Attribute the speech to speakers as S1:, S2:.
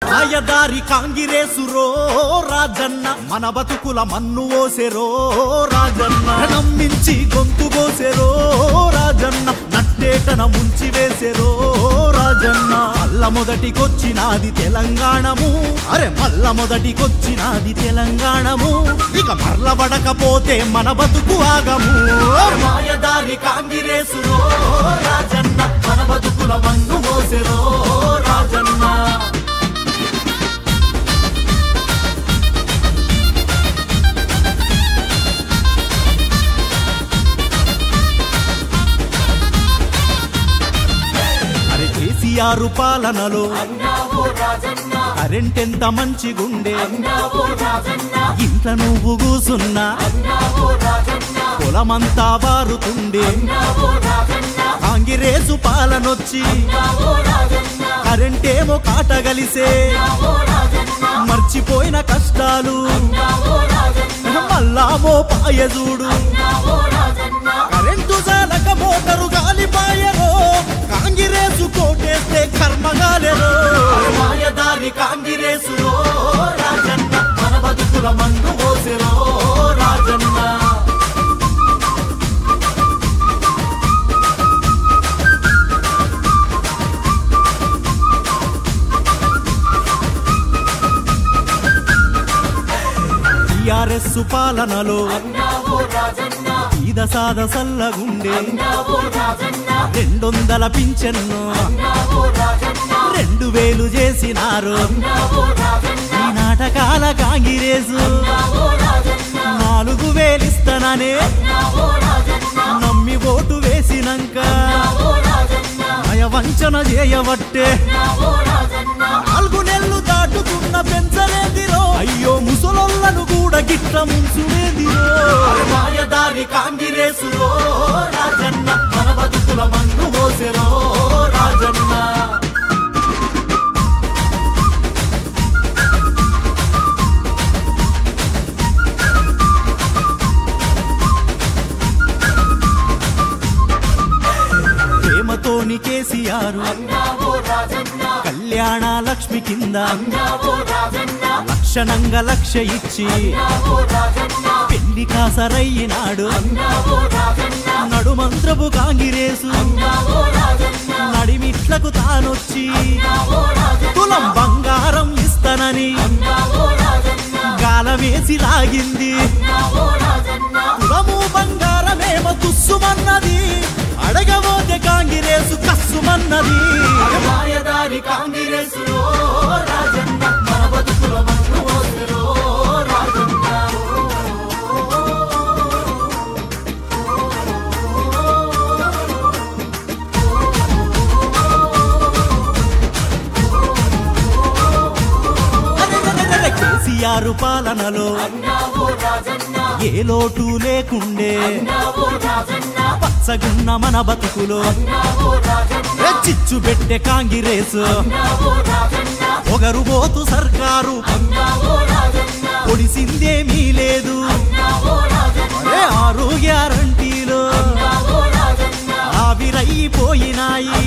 S1: మాయదారి కాంగిరేసురో రాజన్న మన బతుకుల మన్ను ఓసెరో రాజన్న నమ్మించి గొంతు కోసెరో రాజన్న నట్టేటన ముంచి వేసెరో రాజన్న మల్ల మొదటికొచ్చినాది తెలంగాణము అరే మల్ల మొదటికొచ్చినాది తెలంగాణము ఇక మరలబడకపోతే మన బతుకు ఆగము మాయదారి కాంగిరేసురో రాజన్న మన బతుకుల మన్ను మోసెరో రాజన్న కేసీఆర్ పాలనలో కరెంట్ ఎంత మంచిగుండే ఇంట్లో నువ్వు కూసున్నా పొలమంతా వారుతుండే కాంగ్రెసు పాలనొచ్చి కరెంటేమో కాటగలిసే మర్చిపోయిన కష్టాలు మల్లామో పాయజూడు కరెంటు జాలక మోటరు గాలిపాయరో కాంగ్రెసు కోటేస్తే కర్మగాలెరో మాయదారి కాంగ్రెసులో రాజన్న మన బతుకుల మందు మోసెరో రాజన్న టిఆర్ఎస్ పాలనలో ఈద సాద సల్లగుండే 200 పింఛన్ను 2000 చేసినారు ఈ నాటకాల కాంగ్రెసు 4000 ఇస్తాననే నమ్మి ఓటు వేసినాక వంచన చేయబట్టే 4 నెలలు దాటుతున్న పెంచలేదిరో అయ్యో ముసలోళ్ళను కూడా గిట్ల ముంచులేదిరో మాయదారి కాంగ్రెసులో రాజన్న మన బతుకుల మన్ను మోసెరో రాజన్న ప్రేమతోని కేసీఆర్ కళ్యాణ లక్ష్మి కింద లక్షణంగా లక్ష ఇచ్చి పెళ్లి కాసరయ్యినాడు నడుమంత్రపు కాంగ్రెసు నడిమిట్లకు తానొచ్చి తులం బంగారం ఇస్తానని గాలమేసి లాగింది తులము బంగారమేమో తుస్సుమన్నది అడగబోతే కాంగ్రెసు కస్సుమన్నది మాయదారి కాంగ్రెసులో రాజన్న మన బతుకుల మన్ను మోసెరో రాజన్న కేసీఆర్ పాలనలో ఏ లోటు లేకుండే పచ్చగున్న మన బతుకులో చిచ్చు పెట్టే కాంగ్రెసు పొగరుబోతు సర్కారు పొడిసిందేమీ లేదు 6 గ్యారంటీలో ఆవిరైపోయినాయి